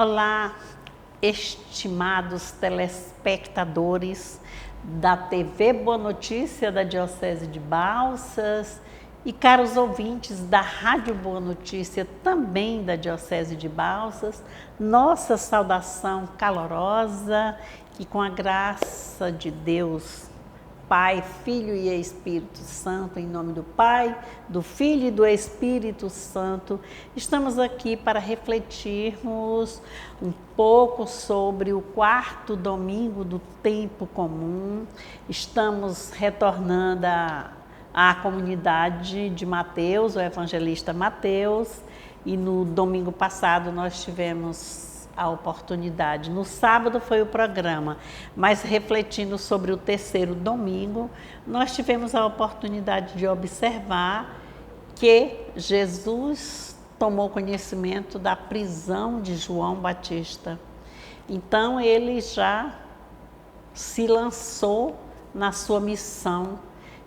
Olá, estimados telespectadores da TV Boa Notícia da Diocese de Balsas e caros ouvintes da Rádio Boa Notícia também da Diocese de Balsas, nossa saudação calorosa e com a graça de Deus, Pai, Filho e Espírito Santo, em nome do Pai, do Filho e do Espírito Santo, estamos aqui para refletirmos um pouco sobre o quarto domingo do tempo comum. Estamos retornando à comunidade de Mateus, o evangelista Mateus, e no domingo passado nós tivemos a oportunidade. No sábado foi o programa, mas refletindo sobre o terceiro domingo, nós tivemos a oportunidade de observar que Jesus tomou conhecimento da prisão de João Batista. Então ele já se lançou na sua missão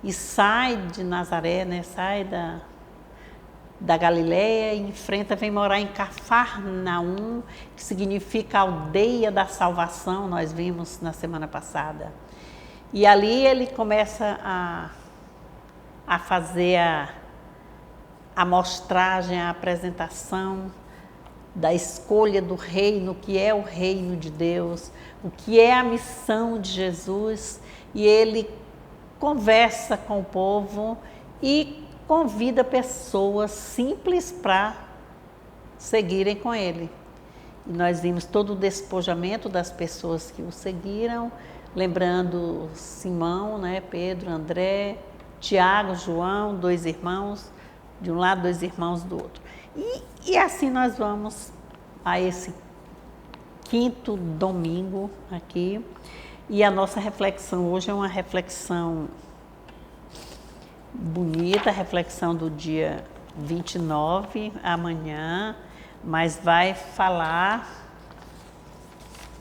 e sai de Nazaré, sai da Galileia e enfrenta, vem morar em Cafarnaum, que significa aldeia da salvação, nós vimos na semana passada. E ali ele começa a fazer a amostragem, a apresentação da escolha do reino, o que é o reino de Deus, o que é a missão de Jesus, e ele conversa com o povo e convida pessoas simples para seguirem com ele. E nós vimos todo o despojamento das pessoas que o seguiram, lembrando Simão, Pedro, André, Tiago, João, 2 irmãos, de um lado, 2 irmãos do outro. E assim nós vamos a esse quinto domingo aqui. E a nossa reflexão hoje é uma reflexão bonita, reflexão do dia 29, amanhã, mas vai falar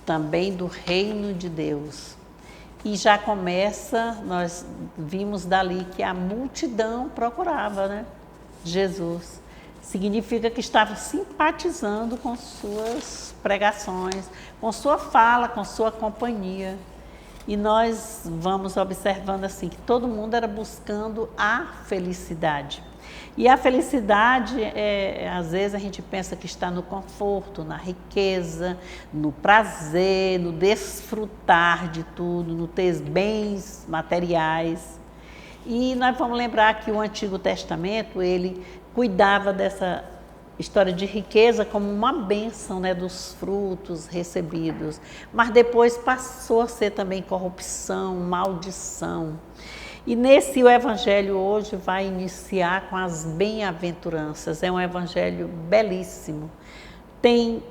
também do reino de Deus. E já começa, nós vimos dali que a multidão procurava, Jesus. Significa que estava simpatizando com suas pregações, com sua fala, com sua companhia. E nós vamos observando assim que todo mundo era buscando a felicidade. E a felicidade, às vezes a gente pensa que está no conforto, na riqueza, no prazer, no desfrutar de tudo, no ter bens materiais. E nós vamos lembrar que o Antigo Testamento, ele cuidava dessa história de riqueza como uma bênção, dos frutos recebidos, mas depois passou a ser também corrupção, maldição. E o evangelho hoje vai iniciar com as bem-aventuranças, é um evangelho belíssimo. Tem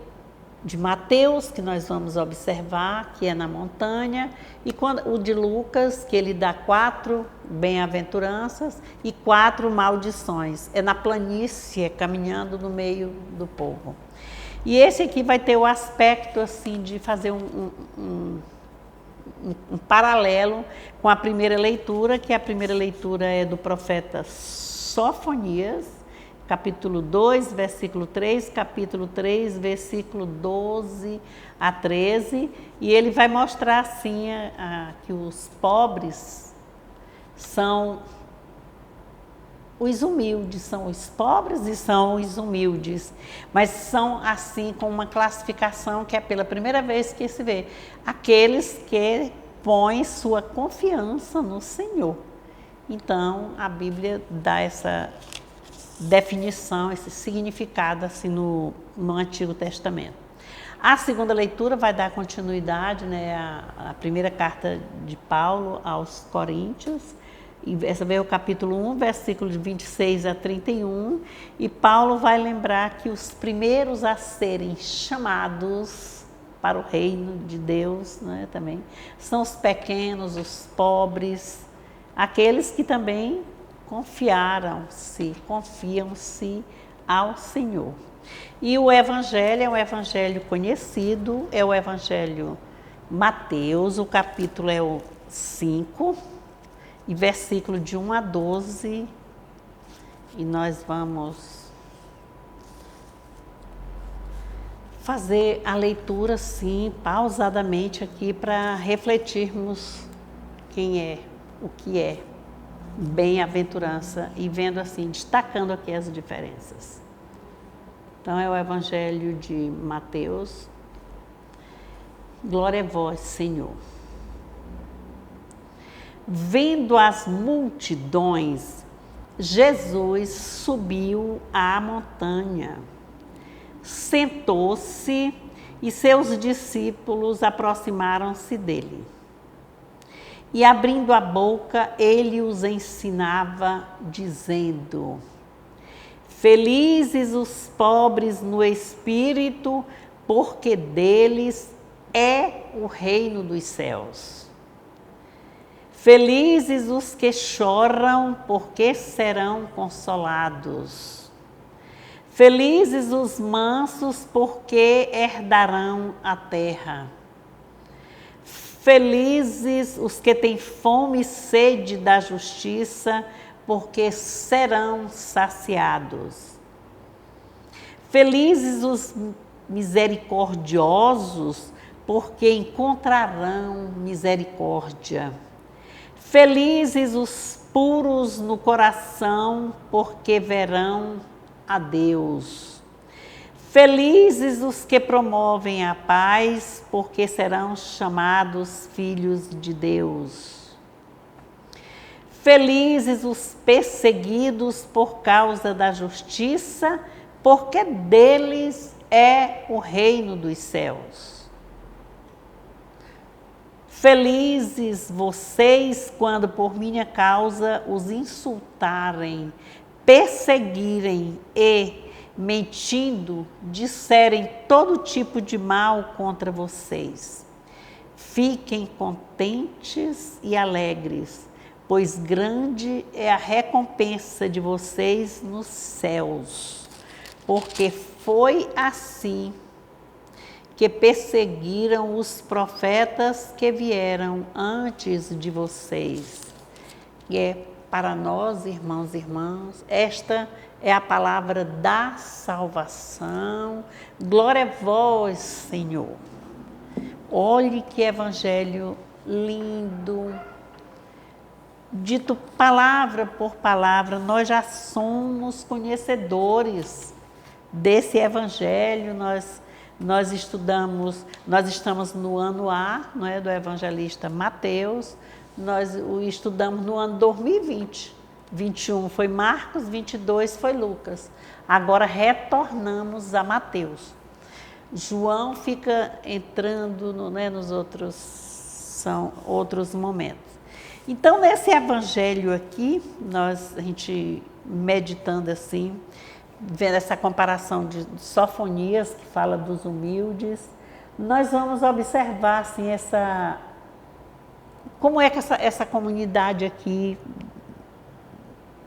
de Mateus, que nós vamos observar, que é na montanha, e o de Lucas, que ele dá 4 bem-aventuranças e 4 maldições. É na planície, caminhando no meio do povo. E esse aqui vai ter o aspecto assim de fazer um paralelo com a primeira leitura, que a primeira leitura é do profeta Sofonias, capítulo 2, versículo 3, capítulo 3, versículo 12 a 13, e ele vai mostrar assim que os pobres são os humildes, são os pobres e são os humildes, mas são assim com uma classificação que é pela primeira vez que se vê, aqueles que põem sua confiança no Senhor. Então a Bíblia dá essa definição, esse significado assim no Antigo Testamento. A segunda leitura vai dar continuidade, à primeira carta de Paulo aos Coríntios, e essa veio o capítulo 1, versículo de 26 a 31, e Paulo vai lembrar que os primeiros a serem chamados para o reino de Deus, também, são os pequenos, os pobres, aqueles que também confiam-se ao Senhor. E o evangelho é um evangelho conhecido, é o evangelho Mateus, o capítulo é o 5, e versículo de 1 a 12, e nós vamos fazer a leitura, sim, pausadamente aqui, para refletirmos quem é, o que é bem-aventurança e vendo assim, destacando aqui as diferenças. Então é o Evangelho de Mateus. Glória a vós, Senhor. Vendo as multidões, Jesus subiu à montanha, sentou-se e seus discípulos aproximaram-se dele. E abrindo a boca, ele os ensinava, dizendo: Felizes os pobres no espírito, porque deles é o reino dos céus. Felizes os que choram, porque serão consolados. Felizes os mansos, porque herdarão a terra. Felizes os que têm fome e sede da justiça, porque serão saciados. Felizes os misericordiosos, porque encontrarão misericórdia. Felizes os puros no coração, porque verão a Deus. Felizes os que promovem a paz, porque serão chamados filhos de Deus. Felizes os perseguidos por causa da justiça, porque deles é o reino dos céus. Felizes vocês quando por minha causa os insultarem, perseguirem e, mentindo, disserem todo tipo de mal contra vocês. Fiquem contentes e alegres, pois grande é a recompensa de vocês nos céus, porque foi assim que perseguiram os profetas que vieram antes de vocês. E é para nós, irmãos e irmãs, esta é a palavra da salvação. Glória a vós, Senhor. Olhe que evangelho lindo. Dito palavra por palavra, nós já somos conhecedores desse evangelho. Nós estamos no ano A, não é, do evangelista Mateus. Nós o estudamos no ano 2020. 21 foi Marcos, 22 foi Lucas. Agora retornamos a Mateus. João fica entrando nos outros, são outros momentos. Então, nesse evangelho aqui, a gente meditando assim, vendo essa comparação de Sofonias, que fala dos humildes, nós vamos observar assim, como é que essa comunidade aqui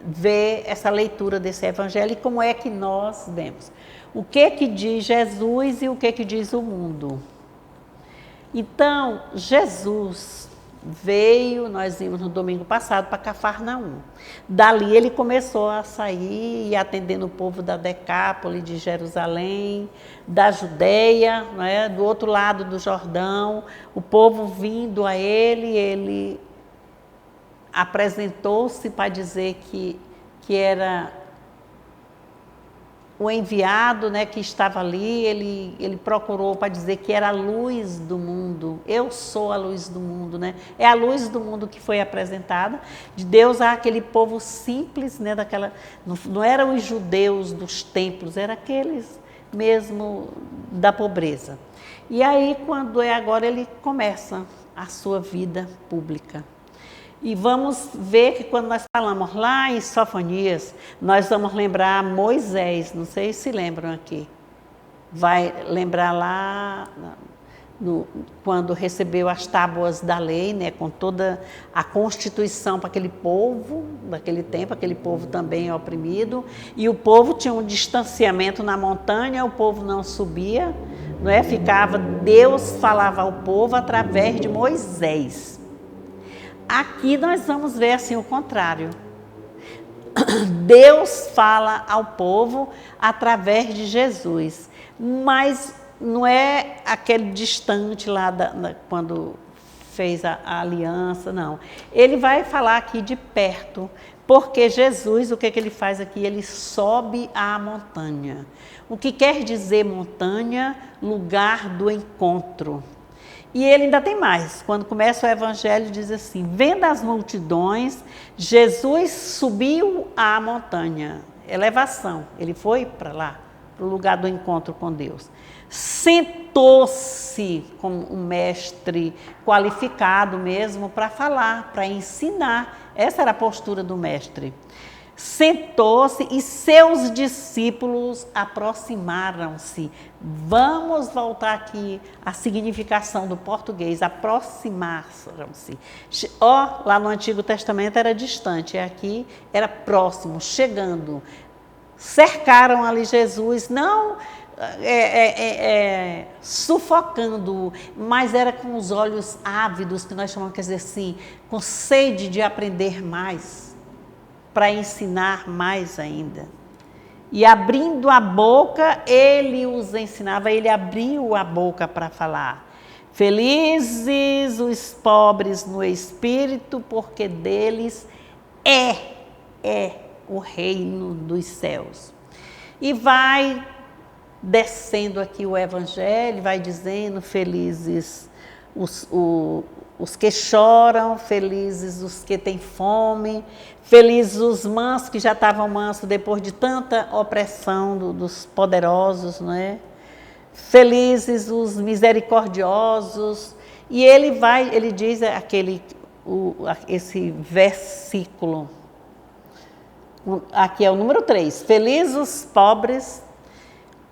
vê essa leitura desse evangelho e como é que nós vemos. O que diz Jesus e o que diz o mundo. Então, Jesus veio, nós vimos no domingo passado, para Cafarnaum. Dali ele começou a sair e atendendo o povo da Decápole, de Jerusalém, da Judeia, não é? Do outro lado do Jordão, o povo vindo a ele apresentou-se para dizer que era o enviado, né, que estava ali. Ele procurou para dizer que era a luz do mundo. Eu sou a luz do mundo, né? É a luz do mundo que foi apresentada de Deus àquele povo simples, né, não eram os judeus dos templos, eram aqueles mesmo da pobreza. E aí, agora ele começa a sua vida pública. E vamos ver que quando nós falamos lá em Sofonias, nós vamos lembrar Moisés, não sei se lembram aqui. Vai lembrar lá quando recebeu as tábuas da lei, né, com toda a constituição para aquele povo, daquele tempo, aquele povo também oprimido. E o povo tinha um distanciamento na montanha, o povo não subia, não é? Deus falava ao povo através de Moisés. Aqui nós vamos ver assim o contrário. Deus fala ao povo através de Jesus, mas não é aquele distante lá quando fez a aliança, não. Ele vai falar aqui de perto, porque Jesus, o que ele faz aqui? Ele sobe à montanha. O que quer dizer montanha? Lugar do encontro. E ele ainda tem mais. Quando começa o evangelho, diz assim: vendo as multidões, Jesus subiu à montanha. Elevação. Ele foi para lá, para o lugar do encontro com Deus. Sentou-se como um mestre qualificado mesmo para falar, para ensinar. Essa era a postura do mestre. Sentou-se e seus discípulos aproximaram-se. Vamos voltar aqui à significação do português, aproximaram-se. Lá no Antigo Testamento era distante, aqui era próximo, chegando. Cercaram ali Jesus, não sufocando, mas era com os olhos ávidos, que nós chamamos, quer dizer assim, com sede de aprender mais, para ensinar mais ainda. E abrindo a boca, ele os ensinava, ele abriu a boca para falar. Felizes os pobres no espírito, porque deles é o reino dos céus. E vai descendo aqui o evangelho, vai dizendo: felizes os que choram, felizes os que têm fome, felizes os mansos, que já estavam mansos depois de tanta opressão dos poderosos, não é? Felizes os misericordiosos. E ele diz esse versículo, aqui é o número 3, felizes os pobres.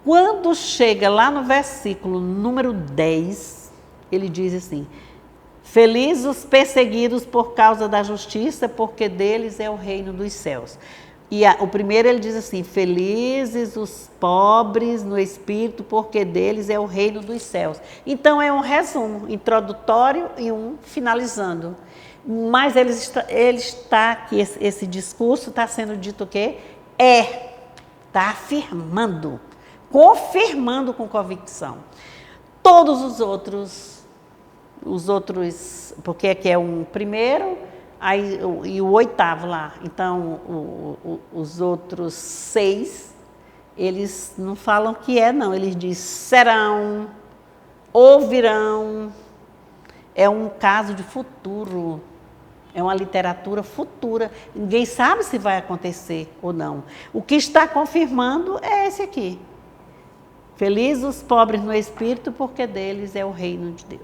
Quando chega lá no versículo número 10, ele diz assim: felizes os perseguidos por causa da justiça, porque deles é o reino dos céus. E o primeiro ele diz assim: felizes os pobres no espírito, porque deles é o reino dos céus. Então é um resumo introdutório e um finalizando. Mas ele está aqui, esse discurso está sendo dito o quê? Está afirmando, confirmando com convicção. Todos os outros, porque aqui é um primeiro, e o 8º lá. Então, os outros 6, eles não falam que não, eles dizem serão, ouvirão. É um caso de futuro, é uma literatura futura. Ninguém sabe se vai acontecer ou não. O que está confirmando é esse aqui. Felizes os pobres no espírito, porque deles é o reino de Deus.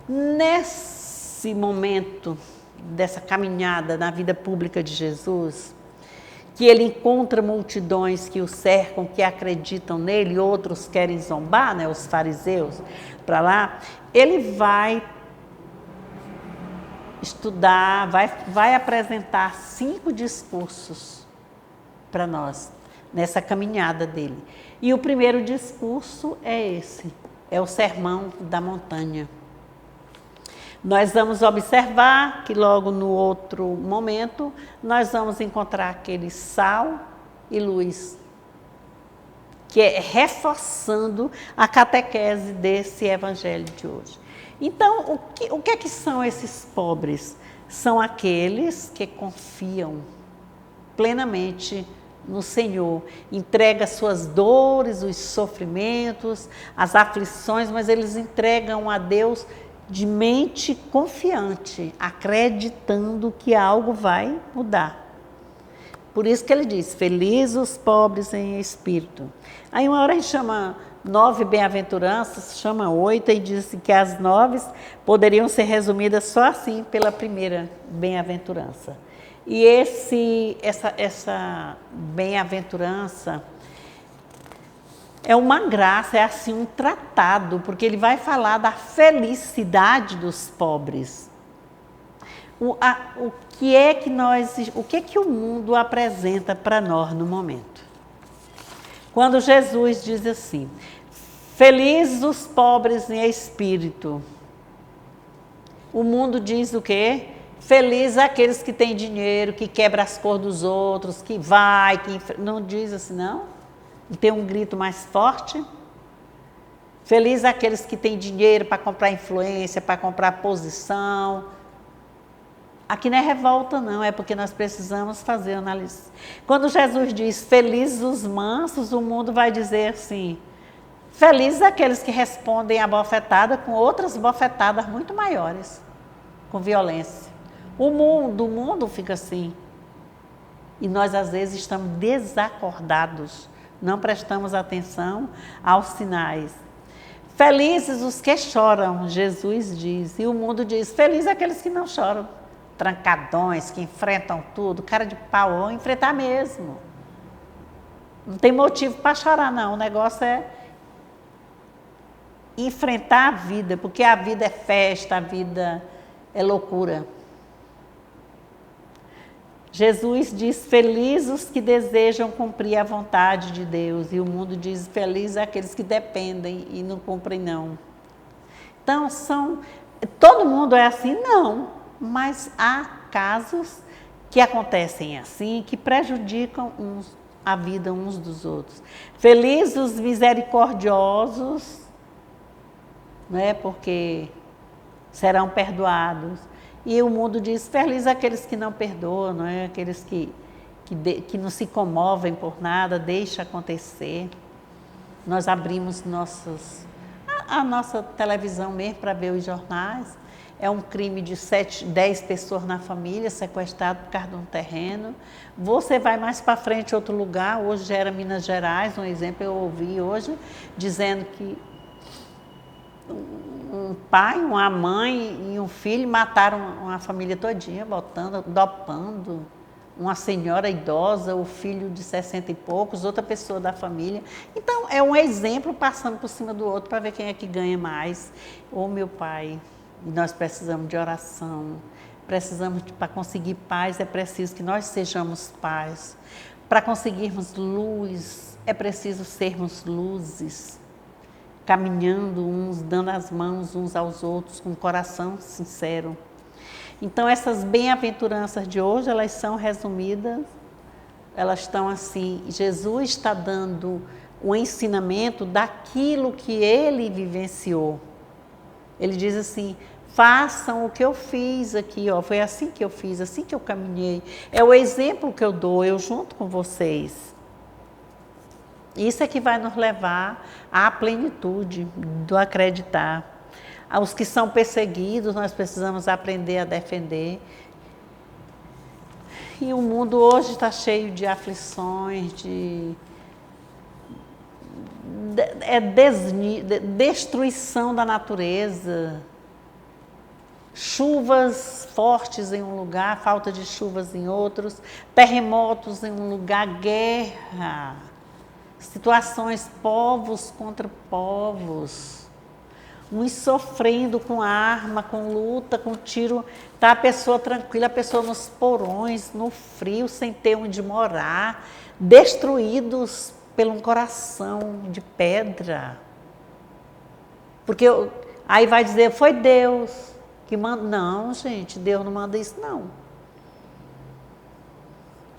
Nesse momento dessa caminhada na vida pública de Jesus, que ele encontra multidões que o cercam, que acreditam nele, e outros querem zombar, né, os fariseus, para lá, ele vai estudar, vai apresentar 5 discursos para nós, nessa caminhada dele. E o primeiro discurso é esse, é o Sermão da Montanha. Nós vamos observar que logo no outro momento, nós vamos encontrar aquele sal e luz, que é reforçando a catequese desse evangelho de hoje. Então, o que é que são esses pobres? São aqueles que confiam plenamente no Senhor, entrega suas dores, os sofrimentos, as aflições, mas eles entregam a Deus de mente confiante, acreditando que algo vai mudar. Por isso que ele diz: felizes os pobres em espírito. Aí uma hora a gente chama 9 bem-aventuranças, chama 8 e diz assim que as 9 poderiam ser resumidas só assim pela primeira bem-aventurança. E essa bem-aventurança é uma graça, é assim um tratado, porque ele vai falar da felicidade dos pobres. O que é que o mundo apresenta para nós no momento? Quando Jesus diz assim: felizes os pobres em espírito, o mundo diz o quê? Felizes aqueles que têm dinheiro, que quebra as cores dos outros, que não diz assim, não? Tem um grito mais forte. Feliz aqueles que têm dinheiro para comprar influência, para comprar posição. Aqui não é revolta não, é porque nós precisamos fazer análise. Quando Jesus diz felizes os mansos, o mundo vai dizer assim, felizes aqueles que respondem à bofetada com outras bofetadas muito maiores, com violência. O mundo fica assim. E nós às vezes estamos desacordados, não prestamos atenção aos sinais. Felizes os que choram, Jesus diz, e o mundo diz, felizes aqueles que não choram. Trancadões, que enfrentam tudo, cara de pau, vão enfrentar mesmo. Não tem motivo para chorar não, o negócio é enfrentar a vida, porque a vida é festa, a vida é loucura. Jesus diz, felizes os que desejam cumprir a vontade de Deus, e o mundo diz, felizes aqueles que dependem e não cumprem não. Então, todo mundo é assim? Não, mas há casos que acontecem assim, que prejudicam a vida uns dos outros. Felizes os misericordiosos, né, porque serão perdoados. E o mundo diz, felizes aqueles que não perdoam, não é? Aqueles que não se comovem por nada, deixa acontecer. Nós abrimos a nossa televisão mesmo para ver os jornais. É um crime de 10 pessoas na família, sequestrado por causa de um terreno. Você vai mais para frente, outro lugar, hoje já era Minas Gerais, um exemplo eu ouvi hoje, dizendo que um pai, uma mãe e um filho mataram uma família todinha, dopando uma senhora idosa, o filho de 60 e poucos, outra pessoa da família. Então, é um exemplo passando por cima do outro para ver quem é que ganha mais. Ô, meu pai, nós precisamos de oração, para conseguir paz é preciso que nós sejamos paz. Para conseguirmos luz, é preciso sermos luzes. Caminhando uns, dando as mãos uns aos outros, com o coração sincero. Então, essas bem-aventuranças de hoje, elas são resumidas, elas estão assim, Jesus está dando o ensinamento daquilo que ele vivenciou. Ele diz assim, façam o que eu fiz aqui, ó, foi assim que eu fiz, assim que eu caminhei. É o exemplo que eu dou, eu junto com vocês. Isso é que vai nos levar à plenitude do acreditar. Aos que são perseguidos, nós precisamos aprender a defender. E o mundo hoje está cheio de aflições, de destruição da natureza. Chuvas fortes em um lugar, falta de chuvas em outros, terremotos em um lugar, guerra. Situações, povos contra povos, uns sofrendo com arma, com luta, com tiro, tá a pessoa tranquila, a pessoa nos porões, no frio, sem ter onde morar, destruídos por um coração de pedra. Porque aí vai dizer, foi Deus que manda. Não, gente, Deus não manda isso não.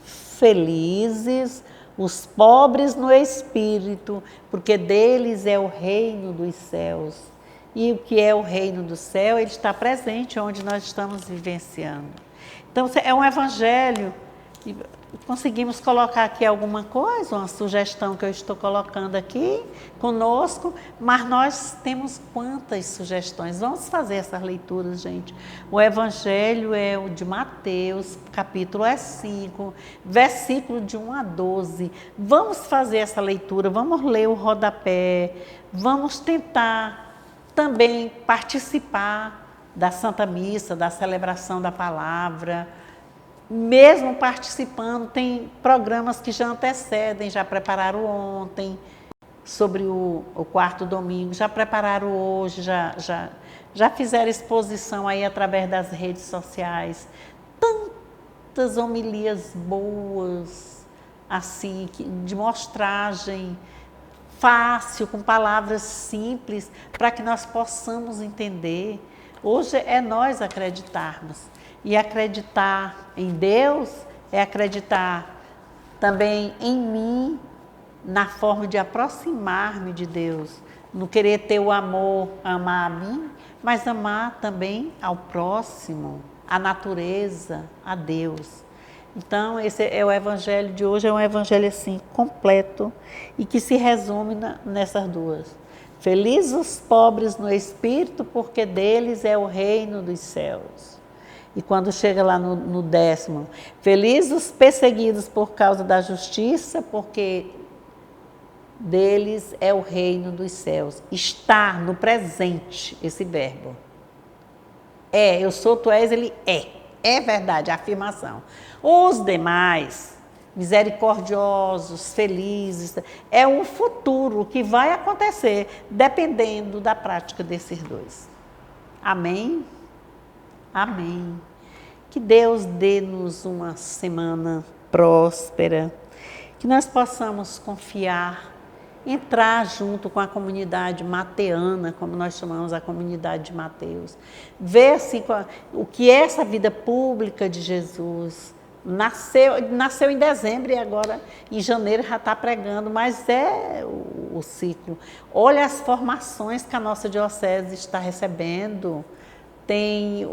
Felizes os pobres no espírito, porque deles é o reino dos céus. E o que é o reino do céu, ele está presente onde nós estamos vivenciando. Então, é um evangelho. Conseguimos colocar aqui alguma coisa, uma sugestão que eu estou colocando aqui conosco, mas nós temos quantas sugestões? Vamos fazer essas leituras, gente. O evangelho é o de Mateus, capítulo 5, versículo de 1 a 12. Vamos fazer essa leitura, vamos ler o rodapé, vamos tentar também participar da Santa Missa, da celebração da palavra. Mesmo participando, tem programas que já antecedem, já prepararam ontem, sobre o quarto domingo, já prepararam hoje, já fizeram exposição aí através das redes sociais. Tantas homilias boas, assim, de mostragem fácil, com palavras simples, para que nós possamos entender. Hoje é nós acreditarmos. E acreditar em Deus é acreditar também em mim, na forma de aproximar-me de Deus, não querer ter o amor, amar a mim, mas amar também ao próximo, à natureza, a Deus. Então, esse é o evangelho de hoje, é um evangelho assim, completo, e que se resume nessas duas. Felizes os pobres no espírito, porque deles é o reino dos céus. E quando chega lá no 10º, felizes os perseguidos por causa da justiça, porque deles é o reino dos céus. Está no presente esse verbo. É, eu sou, tu és, ele é. É verdade, a afirmação. Os demais, misericordiosos, felizes, é um futuro que vai acontecer dependendo da prática desses dois. Amém? Amém. Que Deus dê-nos uma semana próspera, que nós possamos confiar, entrar junto com a comunidade mateana, como nós chamamos a comunidade de Mateus, ver assim, o que é essa vida pública de Jesus. Nasceu em dezembro e agora em janeiro já está pregando, mas é o ciclo. Olha as formações que a nossa diocese está recebendo. Tem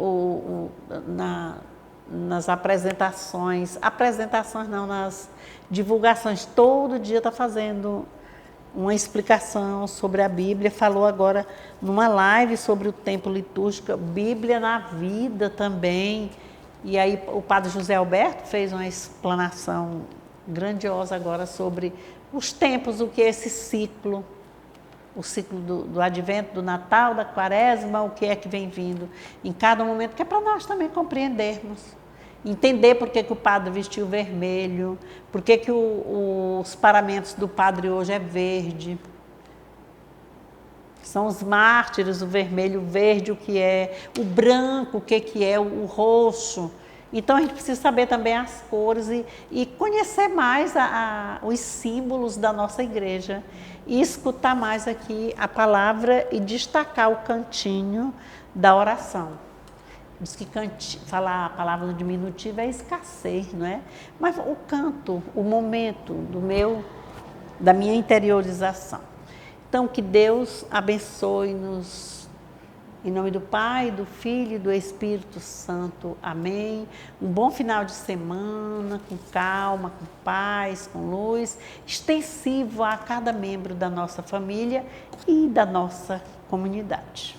nas apresentações não, nas divulgações, todo dia está fazendo uma explicação sobre a Bíblia. Falou agora numa live sobre o tempo litúrgico, Bíblia na vida também. E aí o padre José Alberto fez uma explanação grandiosa agora sobre os tempos, o que é esse ciclo, o ciclo do advento, do Natal, da Quaresma, o que é que vem vindo em cada momento, que é para nós também compreendermos. Entender por que o padre vestiu vermelho, por que os paramentos do padre hoje é verde. São os mártires, o vermelho, o verde, o que é, o branco, o que é, o roxo. Então a gente precisa saber também as cores e conhecer mais os símbolos da nossa igreja e escutar mais aqui a palavra e destacar o cantinho da oração. Diz que falar a palavra no diminutivo é escassez, não é? Mas o canto, o momento da minha interiorização. Então, que Deus abençoe-nos, em nome do Pai, do Filho e do Espírito Santo. Amém. Um bom final de semana, com calma, com paz, com luz, extensivo a cada membro da nossa família e da nossa comunidade.